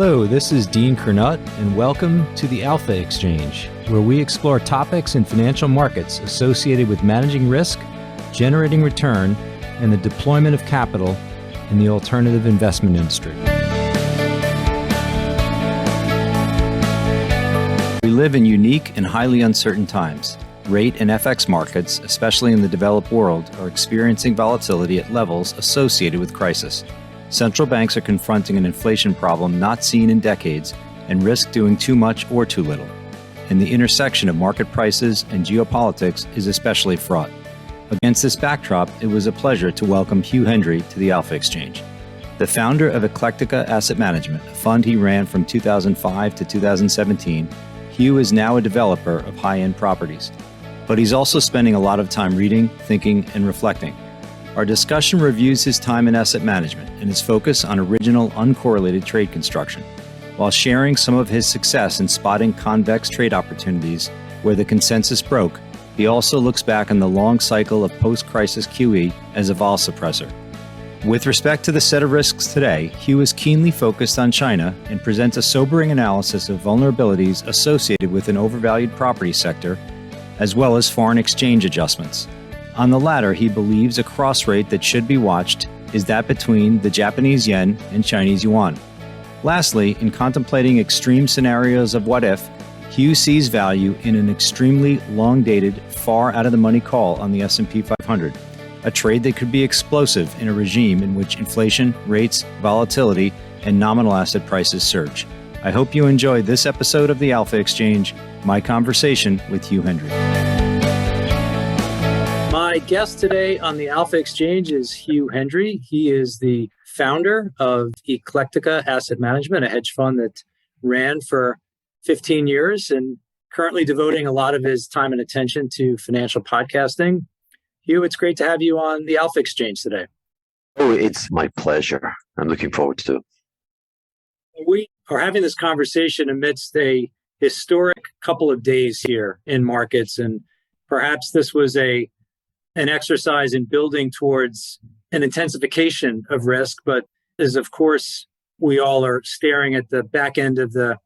Hello, this is Dean Kernut, and welcome to the Alpha Exchange, where we explore topics in financial markets associated with managing risk, generating return, and the deployment of capital in the alternative investment industry. We live in unique and highly uncertain times. Rate and FX markets, especially in the developed world, are experiencing volatility at levels associated with crisis. Central banks are confronting an inflation problem not seen in decades and risk doing too much or too little. And the intersection of market prices and geopolitics is especially fraught. Against this backdrop, it was a pleasure to welcome Hugh Hendry to the Alpha Exchange. The founder of Eclectica Asset Management, a fund he ran from 2005 to 2017, Hugh is now a developer of high-end properties. But he's also spending a lot of time reading, thinking, and reflecting. Our discussion reviews his time in asset management and his focus on original uncorrelated trade construction, while sharing some of his success in spotting convex trade opportunities where the consensus broke. He also looks back on the long cycle of post-crisis QE as a vol suppressor. With respect to the set of risks today, Hugh is keenly focused on China and presents a sobering analysis of vulnerabilities associated with an overvalued property sector, as well as foreign exchange adjustments. On the latter, he believes a cross rate that should be watched is that between the Japanese yen and Chinese yuan. Lastly, in contemplating extreme scenarios of what if, Hugh sees value in an extremely long-dated, far out-of-the-money call on the S&P 500, a trade that could be explosive in a regime in which inflation, rates, volatility, and nominal asset prices surge. I hope you enjoyed this episode of the Alpha Exchange, my conversation with Hugh Hendry. My guest today on the Alpha Exchange is Hugh Hendry. He is the founder of Eclectica Asset Management, a hedge fund that ran for 15 years and currently devoting a lot of his time and attention to financial podcasting. Hugh, it's great to have you on the Alpha Exchange today. Oh, it's my pleasure. I'm looking forward to it. We are having this conversation amidst a historic couple of days here in markets, and perhaps this was an exercise in building towards an intensification of risk, but as of course we all are staring at the back end of the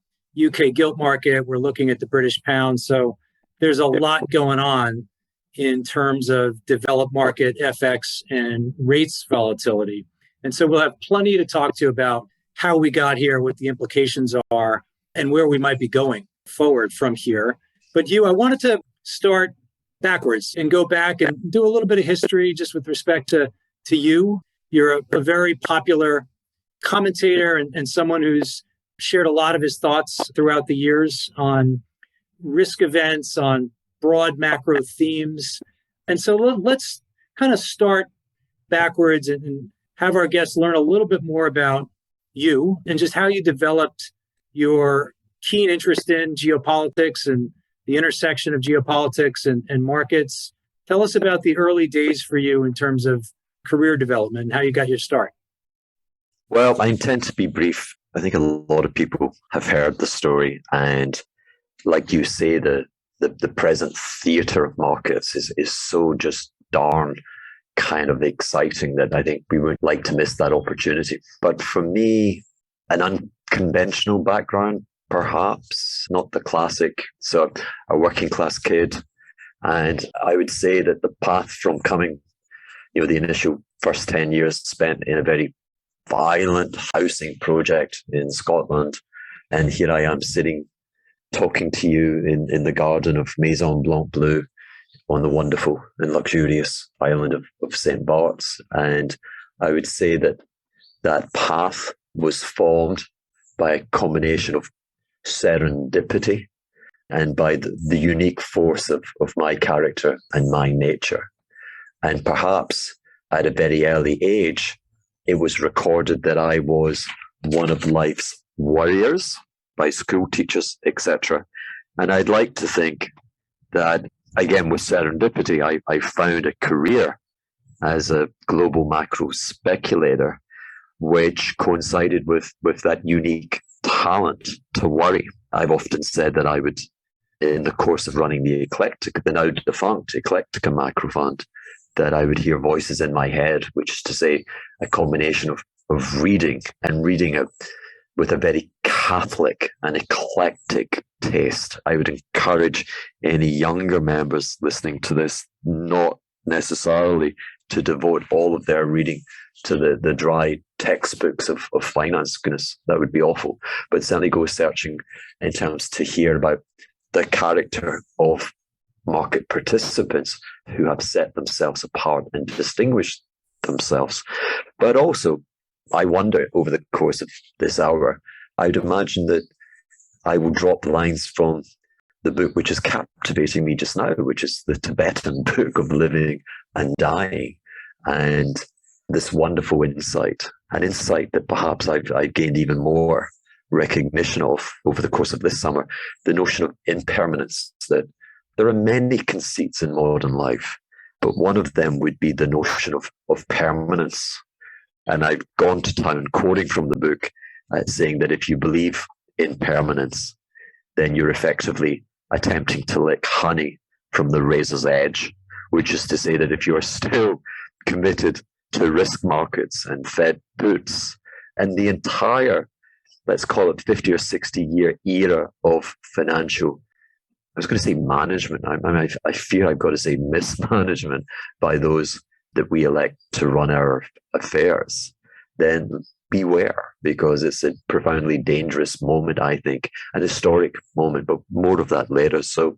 UK gilt market, we're looking at the British pound, so there's a lot going on in terms of developed market FX and rates volatility. And so we'll have plenty to talk to about how we got here, what the implications are, and where we might be going forward from here. But Hugh, I wanted to start backwards and go back and do a little bit of history just with respect to you. You're a very popular commentator and someone who's shared a lot of his thoughts throughout the years on risk events, on broad macro themes. And so let's kind of start backwards and have our guests learn a little bit more about you and just how you developed your keen interest in geopolitics and the intersection of geopolitics and markets. Tell us about the early days for you in terms of career development and how you got your start. Well, I intend to be brief. I think a lot of people have heard the story. And like you say, the present theater of markets is so just darn kind of exciting that I think we would like to miss that opportunity. But for me, an unconventional background, perhaps not the classic. So a working class kid. And I would say that the path from coming, the initial first 10 years spent in a very violent housing project in Scotland. And here I am sitting, talking to you in the garden of Maison Blanc Bleu on the wonderful and luxurious island of St. Bart's. And I would say that path was formed by a combination of serendipity and by the unique force of my character and my nature. And perhaps at a very early age, it was recorded that I was one of life's warriors by school teachers, etc. And I'd like to think that, again, with serendipity, I found a career as a global macro speculator, which coincided with that unique talent to worry. I've often said that I would, in the course of running the now defunct Eclectica Macro Fund, that I would hear voices in my head, which is to say a combination of reading and reading it with a very Catholic and eclectic taste. I would encourage any younger members listening to this not necessarily to devote all of their reading to the dry textbooks of finance. Goodness, that would be awful. But certainly go searching in terms to hear about the character of market participants who have set themselves apart and distinguished themselves. But also, I wonder over the course of this hour, I'd imagine that I will drop lines from the book which is captivating me just now, which is the Tibetan Book of Living and Dying. And this wonderful insight, an insight that perhaps I've gained even more recognition of over the course of this summer, the notion of impermanence, that there are many conceits in modern life, but one of them would be the notion of permanence. And I've gone to town quoting from the book, saying that if you believe in permanence, then you're effectively attempting to lick honey from the razor's edge, which is to say that if you are still committed to risk markets and Fed puts and the entire, let's call it 50 or 60-year era of financial, I was going to say management. I fear I've got to say mismanagement by those that we elect to run our affairs, then beware, because it's a profoundly dangerous moment, I think, an historic moment, but more of that later. So,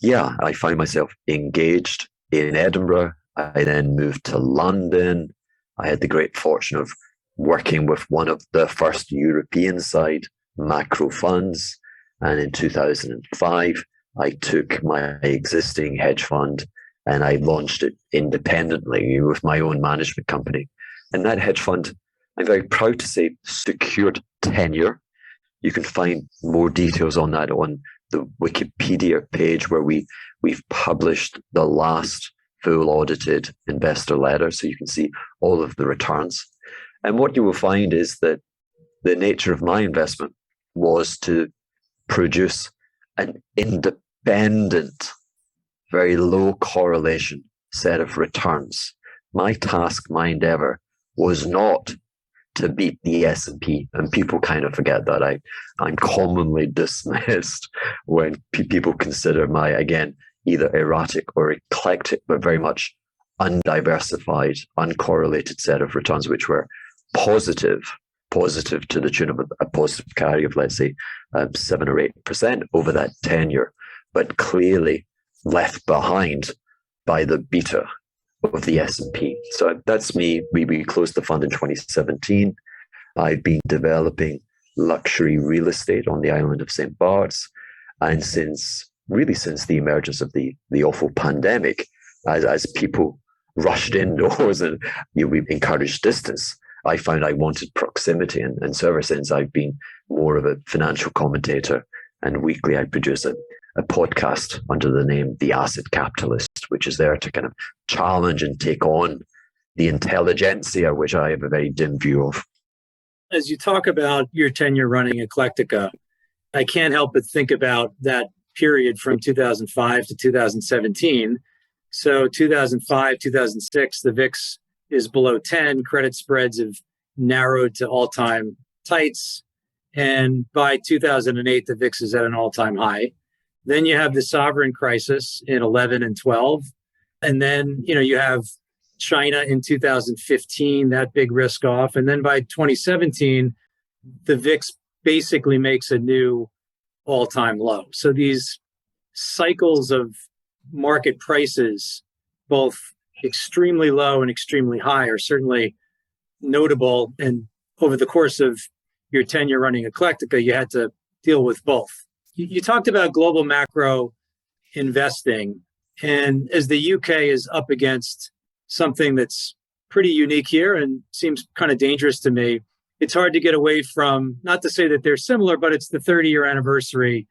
yeah, I find myself engaged in Edinburgh. I then moved to London. I had the great fortune of working with one of the first European side macro funds. And in 2005, I took my existing hedge fund and I launched it independently with my own management company. And that hedge fund, I'm very proud to say, secured tenure. You can find more details on that on the Wikipedia page where we've published the last full audited investor letter, so you can see all of the returns. And what you will find is that the nature of my investment was to produce an independent, very low correlation set of returns. My task, my endeavor was not to beat the S&P, and people kind of forget that. I'm commonly dismissed when people consider my, again, either erratic or eclectic, but very much undiversified, uncorrelated set of returns, which were positive to the tune of a positive carry of, let's say, 7 or 8% over that tenure, but clearly left behind by the beta of the S&P. So that's me. We closed the fund in 2017. I've been developing luxury real estate on the island of St. Bart's. And since the emergence of the awful pandemic, as people rushed indoors and we encouraged distance, I found I wanted proximity. And so ever since, I've been more of a financial commentator. And weekly, I produce a podcast under the name The Asset Capitalist, which is there to kind of challenge and take on the intelligentsia, which I have a very dim view of. As you talk about your tenure running Eclectica, I can't help but think about that period from 2005 to 2017. So 2005, 2006, the VIX is below 10. Credit spreads have narrowed to all-time tights. And by 2008, the VIX is at an all-time high. Then you have the sovereign crisis in 11 and 12. And then, you have China in 2015, that big risk off. And then by 2017, the VIX basically makes a new all-time low. So these cycles of market prices, both extremely low and extremely high, are certainly notable. And over the course of your tenure running Eclectica, you had to deal with both. You talked about global macro investing. And as the UK is up against something that's pretty unique here and seems kind of dangerous to me, it's hard to get away from, not to say that they're similar, but it's the 30-year anniversary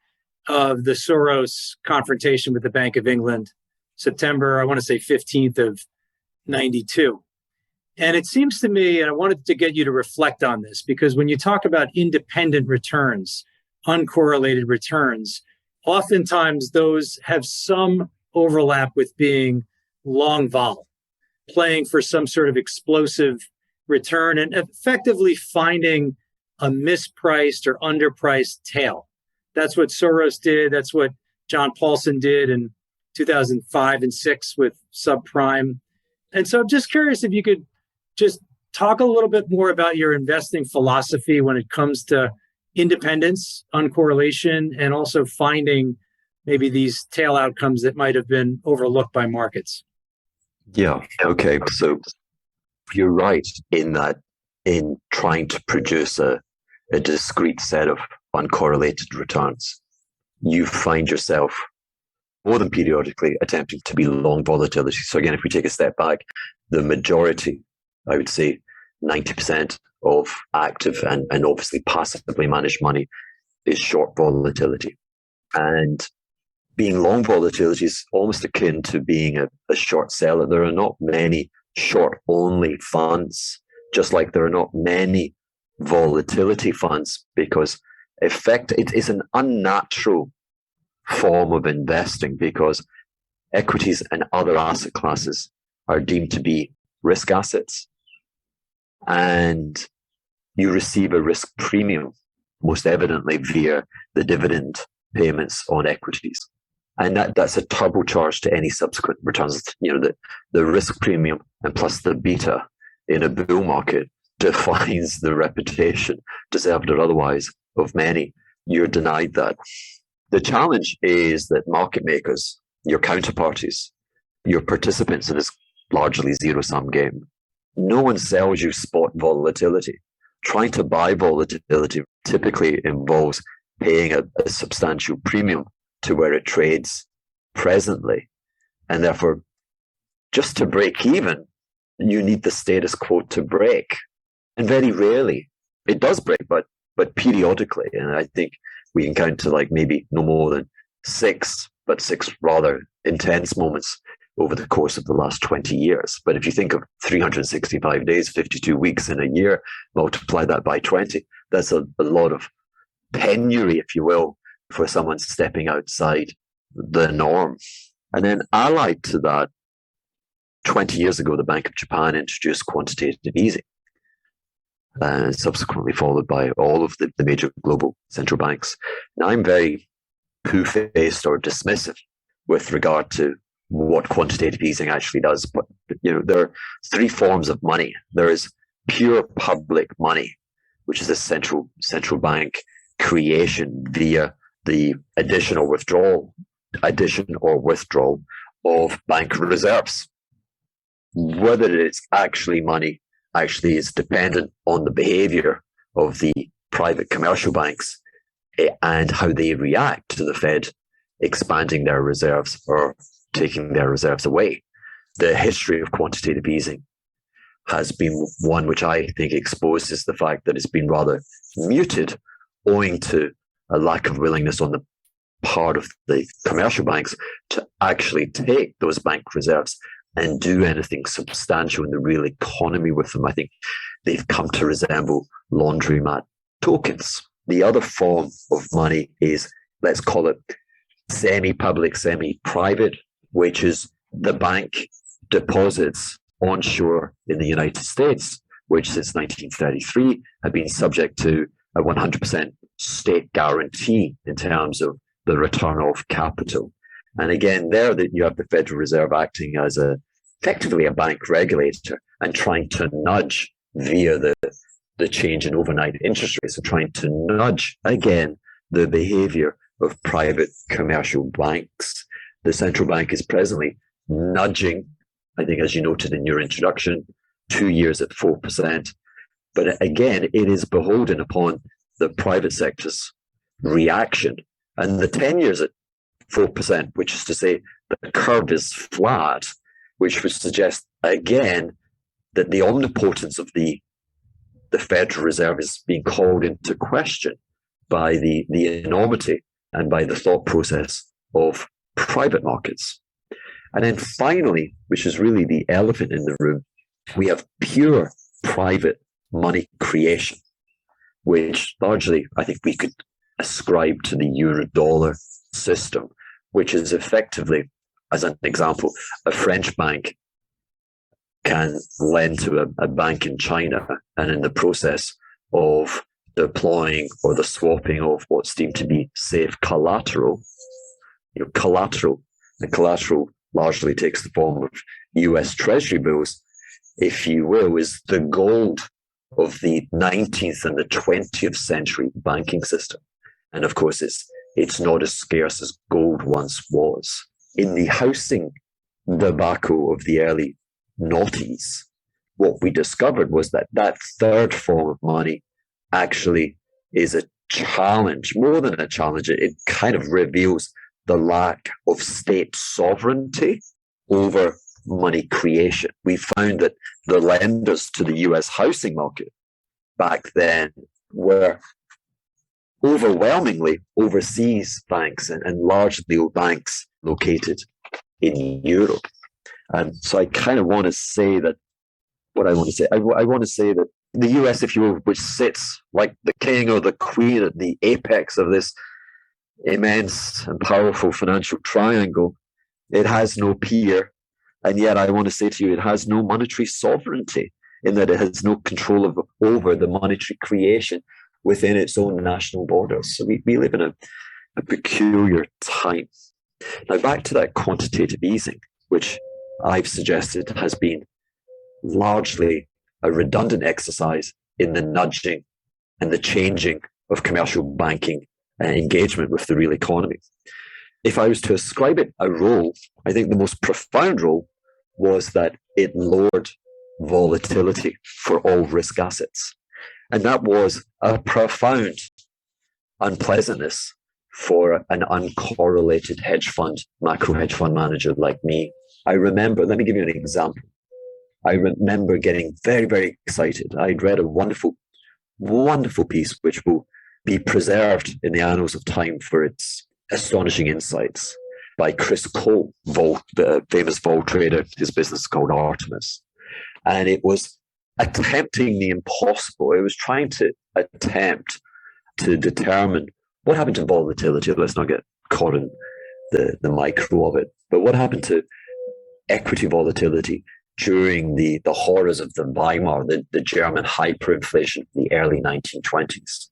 of the Soros confrontation with the Bank of England, September, I want to say 15th of 92. And it seems to me, and I wanted to get you to reflect on this, because when you talk about independent returns, uncorrelated returns, oftentimes those have some overlap with being long vol, playing for some sort of explosive return and effectively finding a mispriced or underpriced tail. That's what Soros did. That's what John Paulson did in 2005 and 6 with subprime. And so I'm just curious if you could just talk a little bit more about your investing philosophy when it comes to independence, uncorrelation, and also finding maybe these tail outcomes that might have been overlooked by markets. Yeah. Okay. So you're right in that in trying to produce a discrete set of uncorrelated returns, you find yourself more than periodically attempting to be long volatility. So again, if we take a step back, the majority, I would say 90% of active and obviously passively managed money is short volatility. And being long volatility is almost akin to being a short seller. There are not many short-only funds, just like there are not many volatility funds, because it is an unnatural form of investing because equities and other asset classes are deemed to be risk assets. And you receive a risk premium, most evidently via the dividend payments on equities. And that's a turbocharge to any subsequent returns. The risk premium and plus the beta in a bull market defines the reputation, deserved or otherwise, of many. You're denied that. The challenge is that market makers, your counterparties, your participants in this largely zero-sum game, no one sells you spot volatility. Trying to buy volatility typically involves paying a substantial premium to where it trades presently. And therefore, just to break even, you need the status quo to break. And very rarely it does break, but periodically. And I think we can count to maybe no more than six rather intense moments over the course of the last 20 years. But if you think of 365 days, 52 weeks in a year, multiply that by 20, that's a lot of penury, if you will, for someone stepping outside the norm. And then allied to that, 20 years ago, the Bank of Japan introduced quantitative easing, subsequently followed by all of the major global central banks. Now, I'm very poo-faced or dismissive with regard to what quantitative easing actually does. But there are three forms of money. There is pure public money, which is a central bank creation via the addition or withdrawal of bank reserves. Whether it's actually money actually is dependent on the behavior of the private commercial banks and how they react to the Fed expanding their reserves or taking their reserves away. The history of quantitative easing has been one which I think exposes the fact that it's been rather muted owing to a lack of willingness on the part of the commercial banks to actually take those bank reserves and do anything substantial in the real economy with them. I think they've come to resemble laundromat tokens. The other form of money is, let's call it semi-public, semi-private, which is the bank deposits onshore in the United States, which since 1933 have been subject to a 100% state guarantee in terms of the return of capital. And again, there that you have the Federal Reserve acting as effectively a bank regulator and trying to nudge via the change in overnight interest rates, and trying to nudge again the behavior of private commercial banks. The central bank is presently nudging, I think, as you noted in your introduction, 2 years at 4%. But again, it is beholden upon the private sector's reaction. And the 10 years at 4%, which is to say the curve is flat, which would suggest, again, that the omnipotence of the Federal Reserve is being called into question by the enormity and by the thought process of private markets. And then finally, which is really the elephant in the room, we have pure private money creation, which largely I think we could ascribe to the euro-dollar system, which is effectively, as an example, a French bank can lend to a bank in China, and in the process of deploying or the swapping of what's deemed to be safe collateral. Collateral, and collateral largely takes the form of US Treasury bills, if you will, is the gold of the 19th and the 20th century banking system. And of course, it's not as scarce as gold once was. In the housing debacle of the early noughties, what we discovered was that third form of money actually is a challenge. More than a challenge, it kind of reveals the lack of state sovereignty over money creation. We found that the lenders to the US housing market back then were overwhelmingly overseas banks and largely banks located in Europe. And so I kind of want to say that I want to say that the US, if you will, which sits like the king or the queen at the apex of this immense and powerful financial triangle, it has no peer. And yet I want to say to you, it has no monetary sovereignty, in that it has no control over the monetary creation within its own national borders. So we live in a peculiar time. Now, back to that quantitative easing, which I've suggested has been largely a redundant exercise in the nudging and the changing of commercial banking engagement with the real economy. If I was to ascribe it a role, I think the most profound role was that it lowered volatility for all risk assets. And that was a profound unpleasantness for an uncorrelated macro hedge fund manager like me. Let me give you an example. I remember getting very, very excited. I'd read a wonderful, wonderful piece which will be preserved in the annals of time for its astonishing insights by Chris Cole, the famous vol trader. His business is called Artemis. And it was attempting the impossible. It was trying to attempt to determine what happened to volatility. Let's not get caught in the micro of it. But what happened to equity volatility during the horrors of the Weimar, the German hyperinflation of the early 1920s.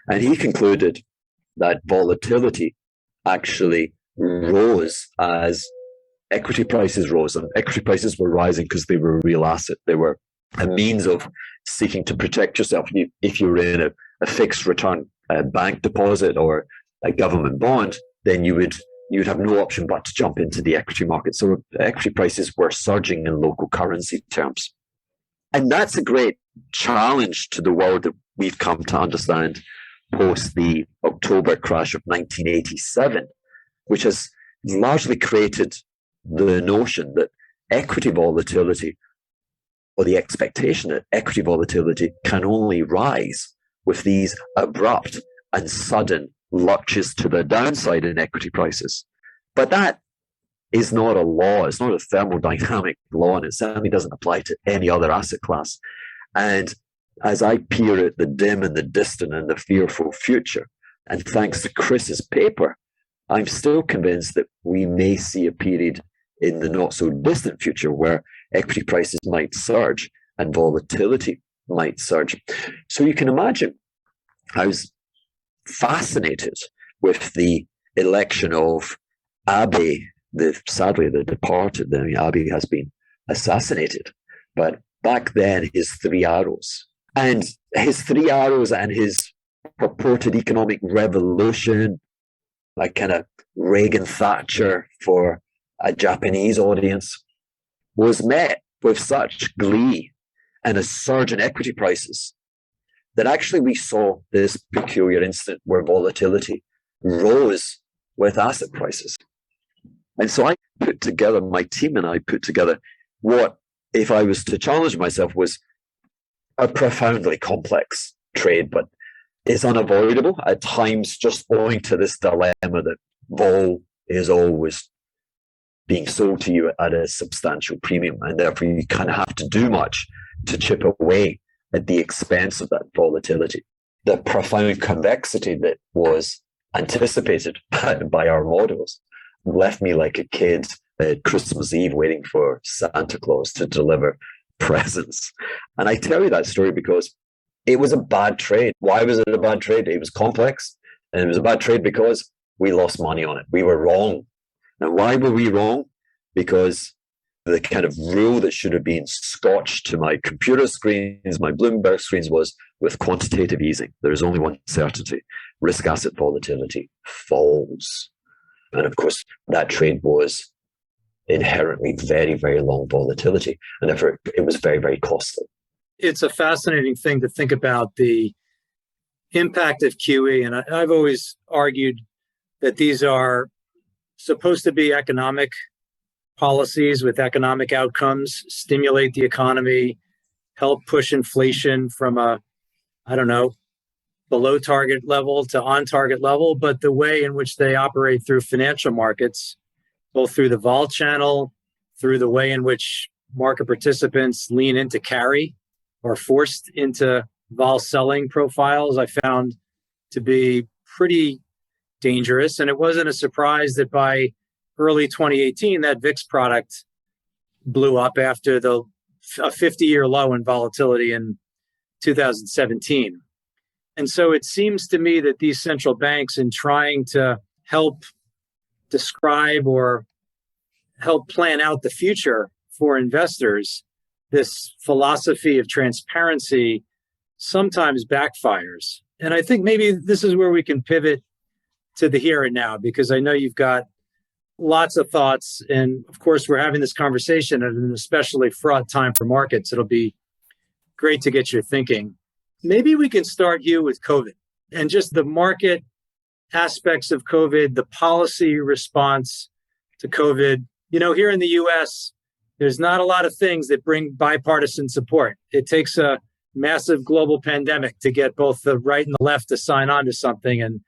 And he concluded that volatility actually rose as equity prices rose. And equity prices were rising because they were a real asset. They were a means of seeking to protect yourself. If you were in a fixed return bank deposit or a government bond, then you'd have no option but to jump into the equity market. So equity prices were surging in local currency terms. And that's a great challenge to the world that we've come to understand post the October crash of 1987, which has largely created the notion that equity volatility, or the expectation that equity volatility can only rise with these abrupt and sudden lurches to the downside in equity prices. But that is not a law. It's not a thermodynamic law, and it certainly doesn't apply to any other asset class. And as I peer at the dim and the distant and the fearful future, and thanks to Chris's paper, I'm still convinced that we may see a period in the not so distant future where equity prices might surge and volatility might surge. So you can imagine, I was fascinated with the election of Abe, sadly the departed. Abe has been assassinated, but back then his three arrows and his purported economic revolution, like kind of Reagan Thatcher for a Japanese audience, was met with such glee and a surge in equity prices that actually we saw this peculiar incident where volatility rose with asset prices. And so my team and I put together what, if I was to challenge myself, was a profoundly complex trade, but it's unavoidable at times just owing to this dilemma that vol is always being sold to you at a substantial premium, and therefore you kind of have to do much to chip away at the expense of that volatility. The profound convexity that was anticipated by our models left me like a kid at Christmas Eve waiting for Santa Claus to deliver presents. And I tell you that story because It was a bad trade. Why was it a bad trade? It was complex, and it was a bad trade because we lost money on it. We were wrong. Now, why were we wrong? Because the kind of rule that should have been scotched to my computer screens, my Bloomberg screens, was with quantitative easing, there is only one certainty: risk asset volatility falls. And of course, that trade was inherently very, very long volatility, and therefore it was very, very costly. It's a fascinating thing to think about the impact of QE. And I've always argued that these are supposed to be economic policies with economic outcomes, stimulate the economy, help push inflation from below target level to on target level. But the way in which they operate through financial markets, both through the vol channel, through the way in which market participants lean into carry or forced into vol selling profiles, I found to be pretty dangerous. And it wasn't a surprise that by early 2018, that VIX product blew up after a 50-year low in volatility in 2017. And so it seems to me that these central banks, in trying to help describe or help plan out the future for investors, this philosophy of transparency sometimes backfires. And I think maybe this is where we can pivot to the here and now, because I know you've got lots of thoughts. And of course, we're having this conversation at an especially fraught time for markets. It'll be great to get your thinking. Maybe we can start, Hugh, with COVID and just the market aspects of COVID, the policy response to COVID. You know, here in the US, there's not a lot of things that bring bipartisan support. It takes a massive global pandemic to get both the right and the left to sign on to something. And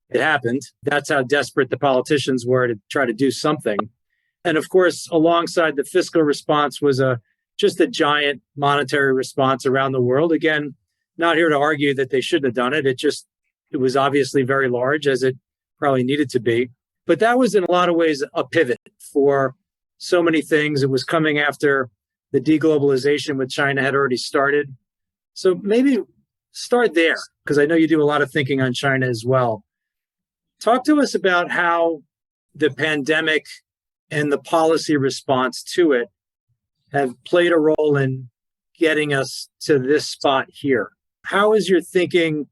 it happened. That's how desperate the politicians were to try to do something. And of course, alongside the fiscal response was just a giant monetary response around the world. Again, not here to argue that they shouldn't have done it. It was obviously very large, as it probably needed to be. But that was in a lot of ways a pivot for so many things. It was coming after the deglobalization with China had already started. So maybe start there, because I know you do a lot of thinking on China as well. Talk to us about how the pandemic and the policy response to it have played a role in getting us to this spot here. How has your thinking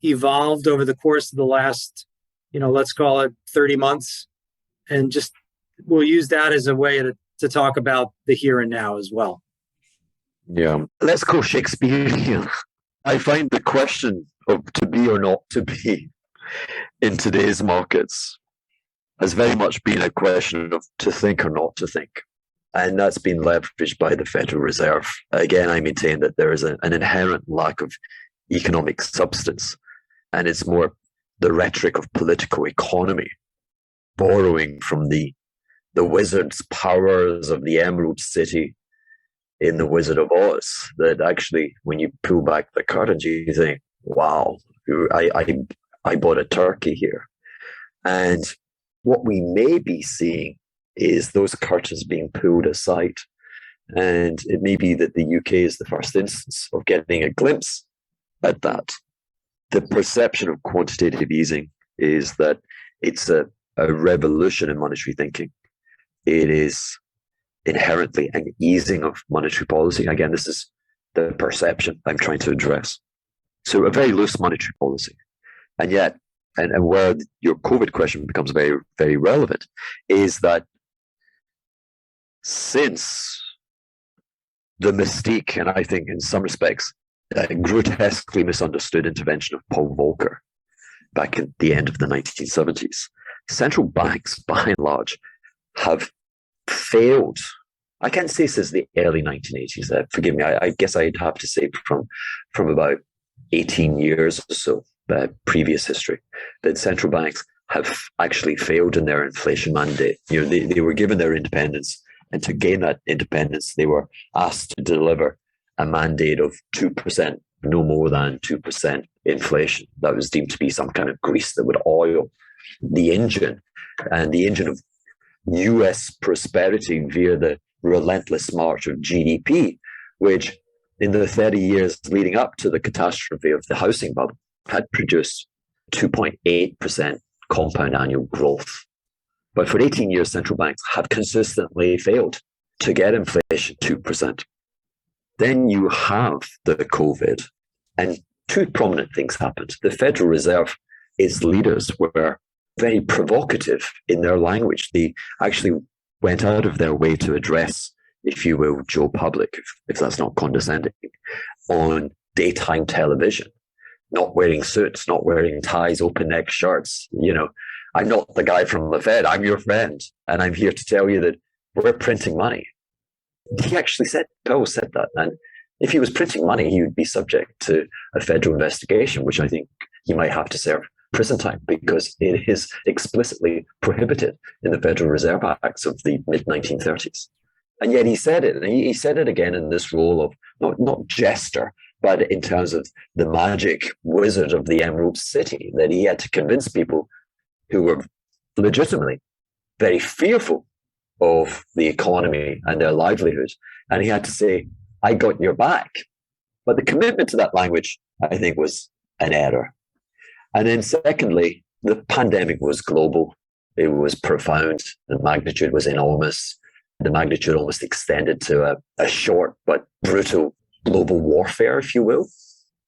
evolved over the course of the last, let's call it 30 months? And just we'll use that as a way to talk about the here and now as well. Yeah. Let's go Shakespearean. I find the question of to be or not to be in today's markets has very much been a question of to think or not to think. And that's been leveraged by the Federal Reserve. Again, I maintain that there is an inherent lack of economic substance, and it's more the rhetoric of political economy, borrowing from the wizard's powers of the Emerald City in The Wizard of Oz, that actually, when you pull back the curtains, you think, wow, I bought a turkey here. And what we may be seeing is those curtains being pulled aside. And it may be that the UK is the first instance of getting a glimpse at that. The perception of quantitative easing is that it's a revolution in monetary thinking. It is inherently an easing of monetary policy. Again, this is the perception I'm trying to address. So a very loose monetary policy. And yet, and where your COVID question becomes very, very relevant, is that since the mystique, and I think in some respects, grotesquely misunderstood intervention of Paul Volcker back at the end of the 1970s, central banks, by and large, have failed. I can't say since the early 1980s. Forgive me. I guess I'd have to say from about 18 years or so, previous history, that central banks have actually failed in their inflation mandate. They were given their independence, and to gain that independence, they were asked to deliver a mandate of 2%, no more than 2% inflation. That was deemed to be some kind of grease that would oil the engine, and the engine of US prosperity via the relentless march of GDP, which in the 30 years leading up to the catastrophe of the housing bubble, had produced 2.8% compound annual growth. But for 18 years, central banks have consistently failed to get inflation 2%. Then you have the COVID, and two prominent things happened. The Federal Reserve, its leaders were very provocative in their language. They actually went out of their way to address, if you will, Joe Public, if that's not condescending, on daytime television, not wearing suits, not wearing ties, open neck shirts. I'm not the guy from the Fed, I'm your friend. And I'm here to tell you that we're printing money. He actually Powell said that. And if he was printing money, he would be subject to a federal investigation, which I think he might have to serve prison time because it is explicitly prohibited in the Federal Reserve Acts of the mid-1930s. And yet he said it, and he said it again in this role of not jester, but in terms of the magic wizard of the Emerald City, that he had to convince people who were legitimately very fearful of the economy and their livelihood. And he had to say, I got your back. But the commitment to that language, I think, was an error. And then secondly, the pandemic was global. It was profound. The magnitude was enormous. The magnitude almost extended to a short but brutal global warfare, if you will.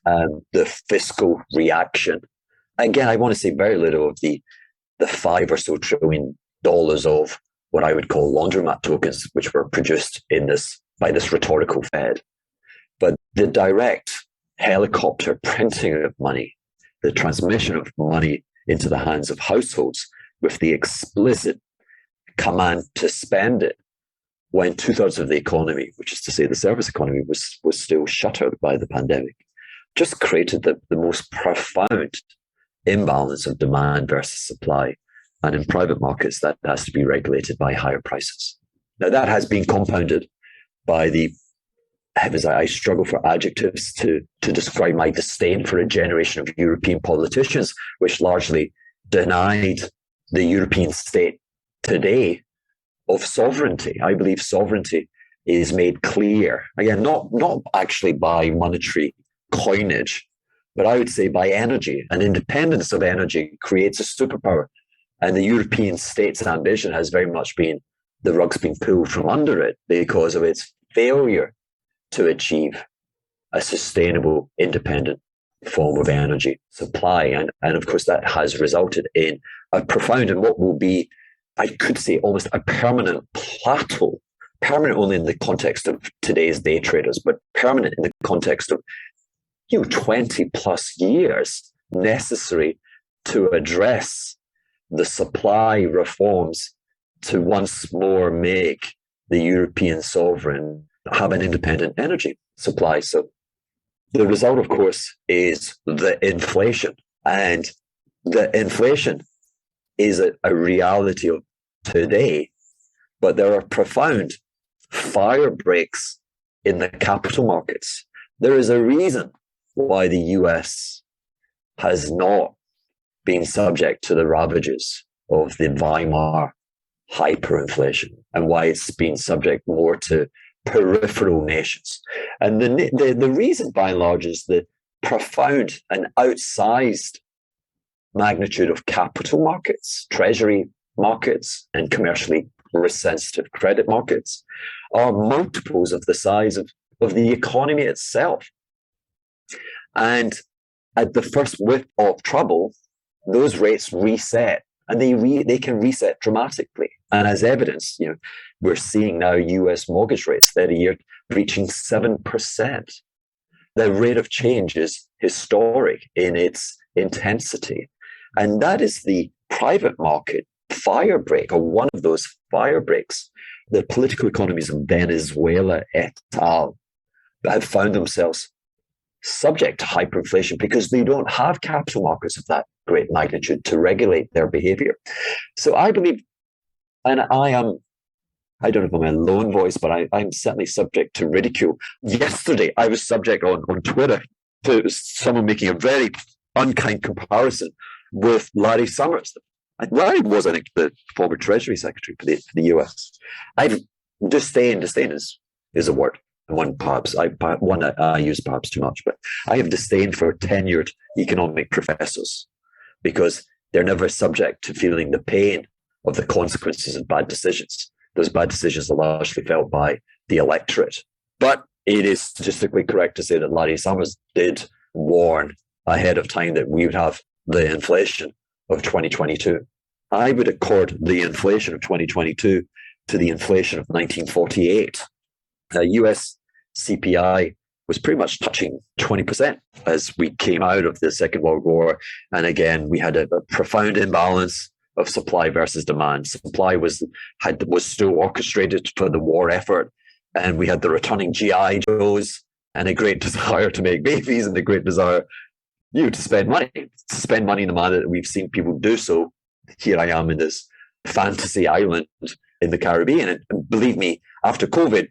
The fiscal reaction. Again, I want to say very little of the $5 or so trillion of what I would call laundromat tokens, which were produced by this rhetorical Fed. But the direct helicopter printing of money, the transmission of money into the hands of households with the explicit command to spend it when 2/3 of the economy, which is to say the service economy, was still shuttered by the pandemic, just created the most profound imbalance of demand versus supply. And in private markets, that has to be regulated by higher prices. Now, that has been compounded by I struggle for adjectives to describe my disdain for a generation of European politicians, which largely denied the European state today of sovereignty. I believe sovereignty is made clear, again, not actually by monetary coinage, but I would say by energy. And independence of energy creates a superpower. And the European state's ambition has very much been the rug's been pulled from under it because of its failure to achieve a sustainable, independent form of energy supply. And of course, that has resulted in a profound and what will be, I could say, almost a permanent plateau, permanent only in the context of today's day traders, but permanent in the context of 20 plus years necessary to address the supply reforms to once more make the European sovereign have an independent energy supply. So the result, of course, is the inflation. And the inflation is a reality of today, but there are profound fire breaks in the capital markets. There is a reason why the US has not been subject to the ravages of the Weimar hyperinflation and why it's been subject more to peripheral nations. And the reason, by and large, is the profound and outsized magnitude of capital markets, treasury markets, and commercially risk-sensitive credit markets are multiples of the size of the economy itself. And at the first whiff of trouble, those rates reset, and they can reset dramatically. And as evidence, we're seeing now US mortgage rates 30-year reaching 7%. The rate of change is historic in its intensity. And that is the private market fire break, or one of those fire breaks. The political economies of Venezuela et al. Have found themselves subject to hyperinflation because they don't have capital markets of that great magnitude to regulate their behavior. So I believe, and I don't know if I'm a lone voice, but I'm certainly subject to ridicule. Yesterday, I was subject on Twitter to someone making a very unkind comparison with Larry Summers. Larry was, I think, the former Treasury Secretary for the US. Disdain is a word. one perhaps I use perhaps too much, but I have disdain for tenured economic professors because they're never subject to feeling the pain of the consequences of bad decisions. Those bad decisions are largely felt by the electorate. But it is statistically correct to say that Larry Summers did warn ahead of time that we would have the inflation of 2022. I would accord the inflation of 2022 to the inflation of 1948. US CPI was pretty much touching 20% as we came out of the Second World War. And again, we had a profound imbalance of supply versus demand. Supply was still orchestrated for the war effort. And we had the returning GI Joes and a great desire to make babies and a great desire to spend money in the manner that we've seen people do so. Here I am in this fantasy island in the Caribbean. And believe me, after COVID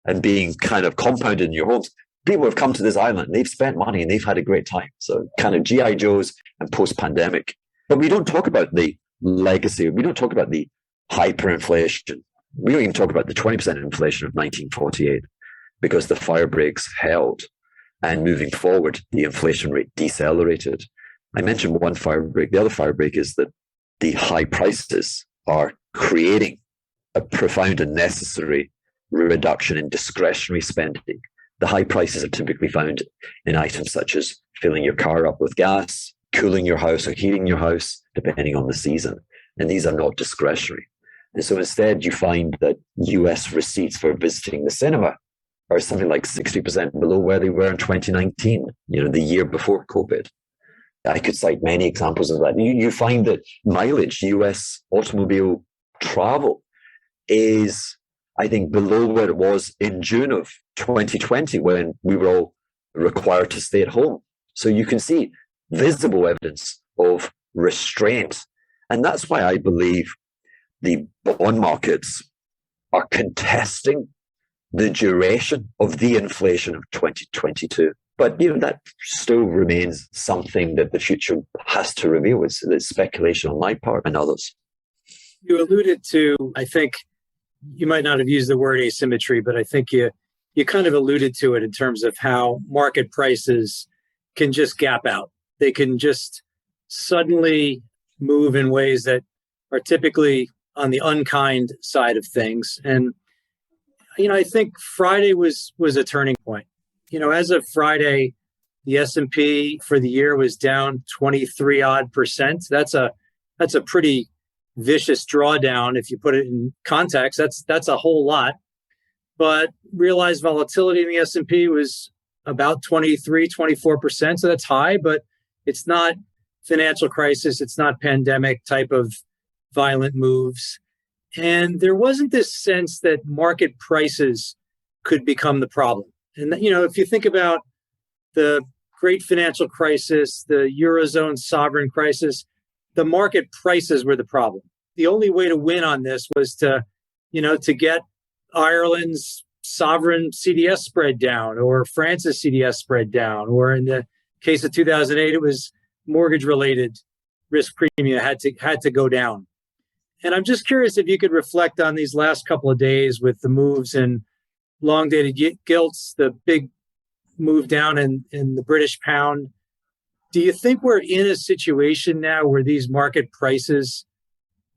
and being kind of compounded in your homes, people have come to this island and they've spent money and they've had a great time. So kind of GI Joes and post-pandemic. But we don't talk about the legacy. We don't talk about the hyperinflation. We don't even talk about the 20% inflation of 1948 because the fire breaks held. And moving forward, the inflation rate decelerated. I mentioned one fire break. The other fire break is that the high prices are creating a profound and necessary reduction in discretionary spending. The high prices are typically found in items such as filling your car up with gas, cooling your house or heating your house, depending on the season. And these are not discretionary. And so instead, you find that US receipts for visiting the cinema are something like 60% below where they were in 2019, the year before COVID. I could cite many examples of that. You find that mileage, US automobile travel, is, I think, below where it was in June of 2020 when we were all required to stay at home. So you can see visible evidence of restraint. And that's why I believe the bond markets are contesting the duration of the inflation of 2022. But that still remains something that the future has to reveal. It's speculation on my part and others. You alluded to, I think you might not have used the word asymmetry, but I think you kind of alluded to it in terms of how market prices can just gap out. They can just suddenly move in ways that are typically on the unkind side of things. And I think Friday was a turning point. As of Friday, the S&P for the year was down 23 odd percent. That's a pretty vicious drawdown. If you put it in context, that's a whole lot. But realized volatility in the S&P was about 23, 24%. So that's high, but it's not financial crisis. It's not pandemic type of violent moves. And there wasn't this sense that market prices could become the problem. And, if you think about the great financial crisis, the Eurozone sovereign crisis, the market prices were the problem. The only way to win on this was to get Ireland's sovereign CDS spread down or France's CDS spread down, or in the case of 2008, it was mortgage-related risk premium had to go down. And I'm just curious if you could reflect on these last couple of days with the moves in long-dated gilts, the big move down in the British pound. Do you think we're in a situation now where these market prices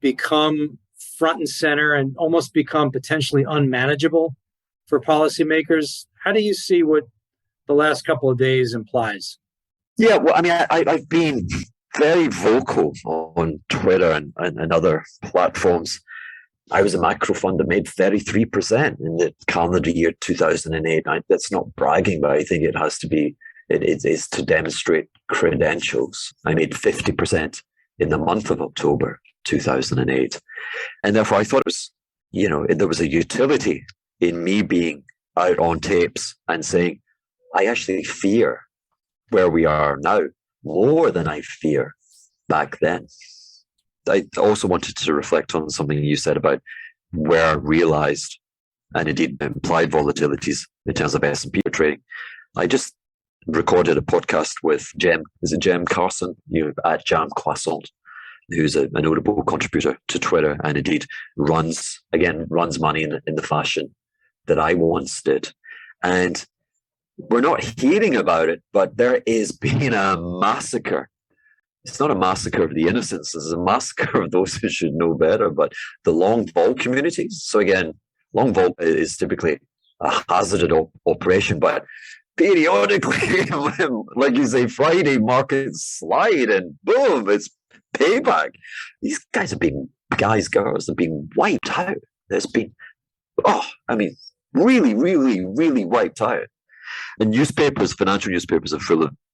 become front and center and almost become potentially unmanageable for policymakers? How do you see what the last couple of days implies? Yeah, well, I mean, I've been very vocal on Twitter and other platforms. I was a macro fund that made 33% in the calendar year 2008. That's not bragging, but I think it has to be, it is to demonstrate credentials. I made 50% in the month of October 2008. And therefore I thought it was, there was a utility in me being out on tapes and saying, I actually fear where we are now more than I fear back then. I also wanted to reflect on something you said about where realized and indeed implied volatilities in terms of S&P trading. I just recorded a podcast with Jem Carson, at Jam Croissant, who's a notable contributor to Twitter and indeed runs money in the fashion that I once did. And we're not hearing about it, but there is being a massacre. It's not a massacre of the innocents, it's a massacre of those who should know better, but the long vol communities. So again, long vol is typically a hazarded operation, but periodically, like you say, Friday markets slide and boom, it's payback. These guys, girls have been wiped out. There's been, really, really, really wiped out. And financial newspapers are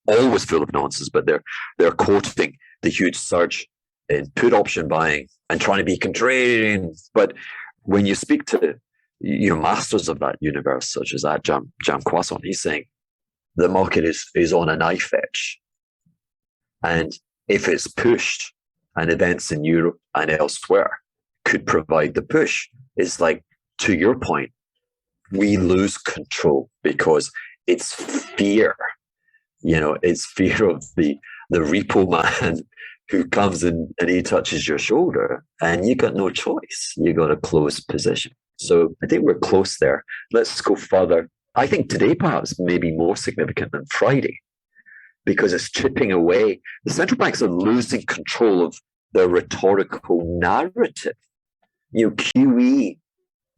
always full of nonsense, but they're quoting the huge surge in put option buying and trying to be contrarian. But when you speak to masters of that universe, such as that Jam Kwasson, he's saying the market is on a knife edge. And if it's pushed, and events in Europe and elsewhere could provide the push, it's like, to your point, we lose control because it's fear. It's fear of the repo man who comes in and he touches your shoulder and you got no choice. You got a closed position. So I think we're close there. Let's go further. I think today perhaps may be more significant than Friday because it's chipping away. The central banks are losing control of their rhetorical narrative. QE,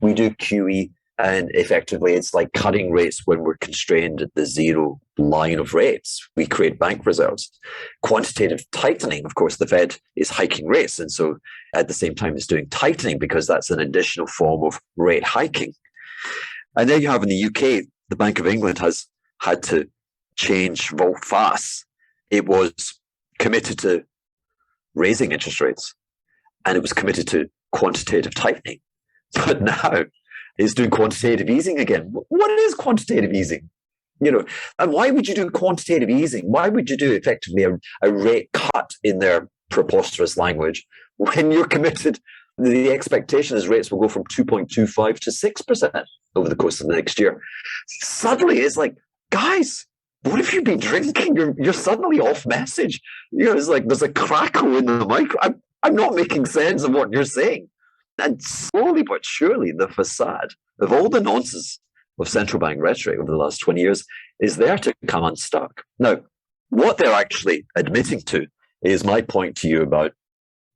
we do QE, and effectively it's like cutting rates when we're constrained at the zero line of rates. We create bank reserves. Quantitative tightening, of course, the Fed is hiking rates, and so at the same time it's doing tightening because that's an additional form of rate hiking. And then you have in the UK, the Bank of England has had to change volte face. It was committed to raising interest rates and it was committed to quantitative tightening. But now it's doing quantitative easing again. What is quantitative easing? And why would you do quantitative easing? Why would you do effectively a rate cut in their preposterous language when you're committed? The expectation is rates will go from 2.25 to 6% over the course of the next year. Suddenly it's like, guys, what have you been drinking? You're suddenly off message. It's like there's a crackle in the micro. I'm not making sense of what you're saying. And slowly but surely, the facade of all the nonsense of central bank rhetoric over the last 20 years is there to come unstuck. Now, what they're actually admitting to is my point to you about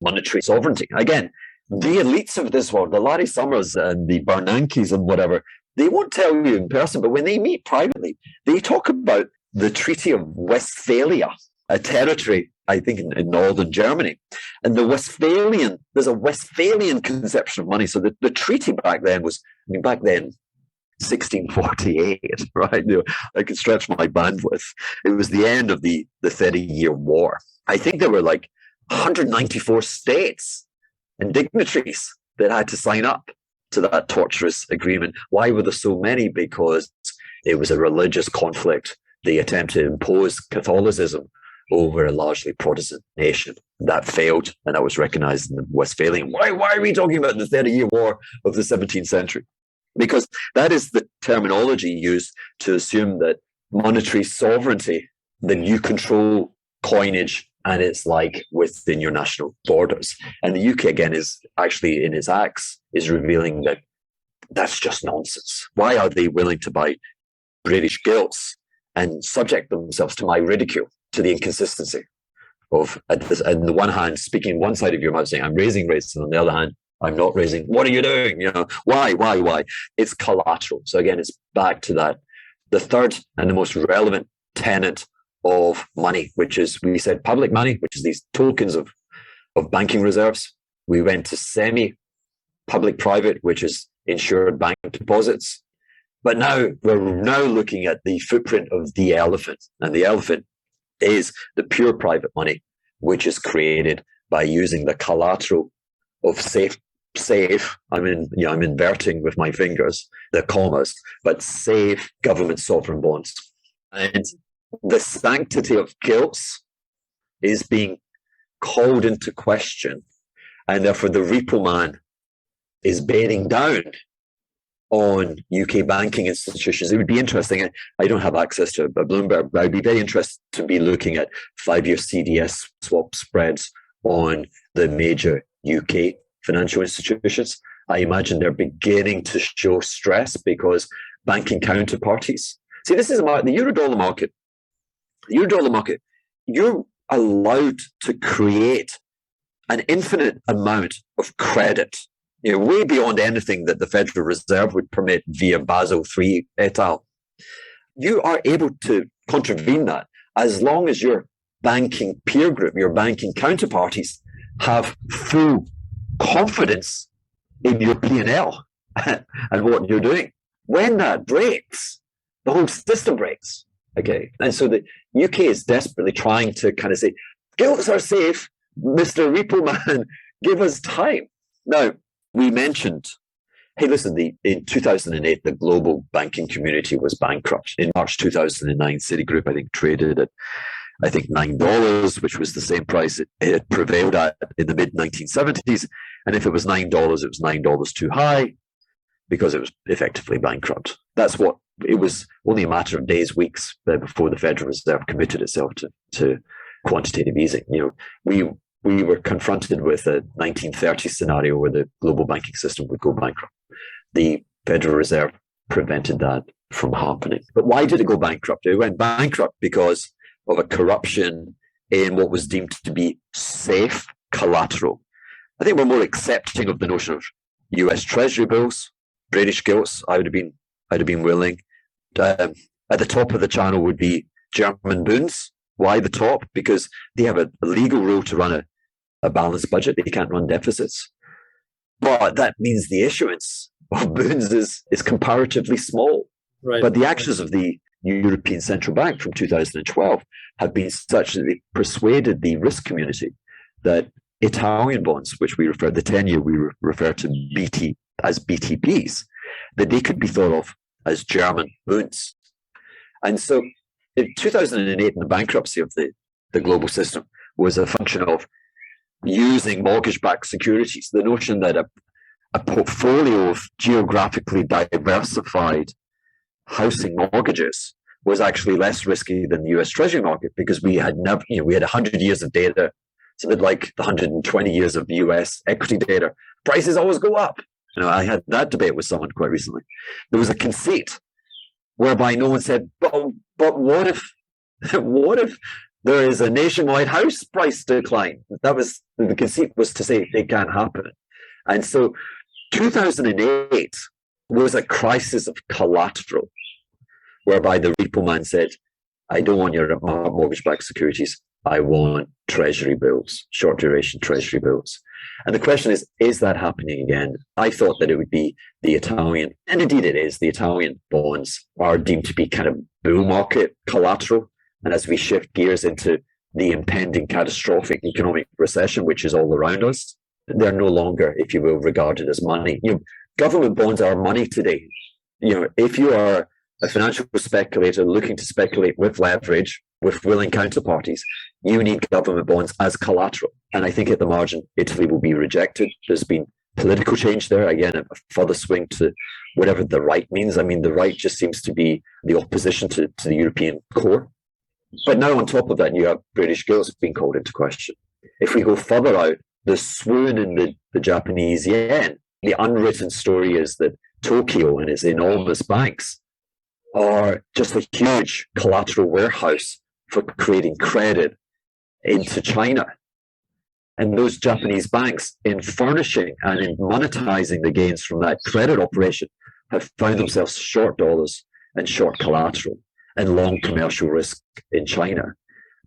monetary sovereignty. Again, the elites of this world, the Larry Summers and the Bernankes and whatever, they won't tell you in person, but when they meet privately, they talk about the Treaty of Westphalia, a territory, I think, in northern Germany. And there's a Westphalian conception of money. So the treaty back then was, 1648, right? I can stretch my bandwidth. It was the end of the 30-year war. I think there were like 194 states and dignitaries that had to sign up to that torturous agreement. Why were there so many? Because it was a religious conflict. They attempted to impose Catholicism over a largely Protestant nation. That failed, and that was recognized in the Westphalian. Why are we talking about the 30-year war of the 17th century? Because that is the terminology used to assume that monetary sovereignty, that you control coinage and it's like within your national borders. And the UK, again, is actually in its acts is revealing that that's just nonsense. Why are they willing to buy British gilts and subject themselves to my ridicule, to the inconsistency of, on the one hand, speaking one side of your mouth saying, I'm raising rates, and on the other hand, I'm not raising. What are you doing? Why? It's collateral. So again, it's back to that. The third and the most relevant tenet of money, which is, we said public money, which is these tokens of banking reserves. We went to semi-public-private, which is insured bank deposits. But now we're looking at the footprint of the elephant. And the elephant is the pure private money, which is created by using the collateral of safe, I'm inverting with my fingers, the commas, but safe government sovereign bonds. And the sanctity of gilts is being called into question. And therefore the repo man is bearing down on UK banking institutions. It would be interesting. I don't have access to a Bloomberg, but I'd be very interested to be looking at 5-year CDS swap spreads on the major UK financial institutions. I imagine they're beginning to show stress because banking counterparties. See, this is the Eurodollar market. The Eurodollar market, you're allowed to create an infinite amount of credit, way beyond anything that the Federal Reserve would permit via Basel III et al. You are able to contravene that as long as your banking peer group, your banking counterparties have full confidence in your P&L and what you're doing. When that breaks, the whole system breaks. Okay. And so the UK is desperately trying to kind of say, gilts are safe, Mr. Repo Man, give us time. Now, we mentioned, hey, listen, in 2008, the global banking community was bankrupt. In March 2009, Citigroup, I think, traded at, $9, which was the same price it prevailed at in the mid-1970s. And if it was $9, it was $9 too high because it was effectively bankrupt. That's what it was. Only a matter of days, weeks before the Federal Reserve committed itself to quantitative easing. We were confronted with a 1930s scenario where the global banking system would go bankrupt. The Federal Reserve prevented that from happening. But why did it go bankrupt? It went bankrupt because of a corruption in what was deemed to be safe collateral. I think we're more accepting of the notion of US Treasury bills, British gilts. I'd have been willing. At the top of the channel would be German bonds. Why the top? Because they have a legal rule to run a balanced budget. They can't run deficits. But that means the issuance of bonds is comparatively small. Right. But the actions of the European Central Bank from 2012 have been such that they persuaded the risk community that Italian bonds, which we refer, the 10-year we refer to as BTPs, that they could be thought of as German bonds. And so in 2008, the bankruptcy of the global system was a function of using mortgage-backed securities, the notion that a portfolio of geographically diversified housing mortgages was actually less risky than the US Treasury market because we had 100 years of data, something like the 120 years of US equity data. Prices always go up. I had that debate with someone quite recently. There was a conceit whereby no one said, but what if there is a nationwide house price decline? That was the conceit, was to say it can't happen. And so 2008 was a crisis of collateral, whereby the repo man said, I don't want your mortgage-backed securities. I want treasury bills, short duration treasury bills. And the question is that happening again? I thought that it would be the Italian, and indeed it is, the Italian bonds are deemed to be kind of bull market collateral. And as we shift gears into the impending catastrophic economic recession, which is all around us, they're no longer, if you will, regarded as money. Government bonds are money today. If you are a financial speculator looking to speculate with leverage, with willing counterparties, you need government bonds as collateral. And I think at the margin, Italy will be rejected. There's been political change there. Again, a further swing to whatever the right means. I mean, the right just seems to be the opposition to the European core. But now on top of that, you have British gilts being called into question. If we go further out, the swoon in the Japanese yen, the unwritten story is that Tokyo and its enormous banks are just a huge collateral warehouse for creating credit into China. And those Japanese banks, in furnishing and in monetizing the gains from that credit operation, have found themselves short dollars and short collateral and long commercial risk in China.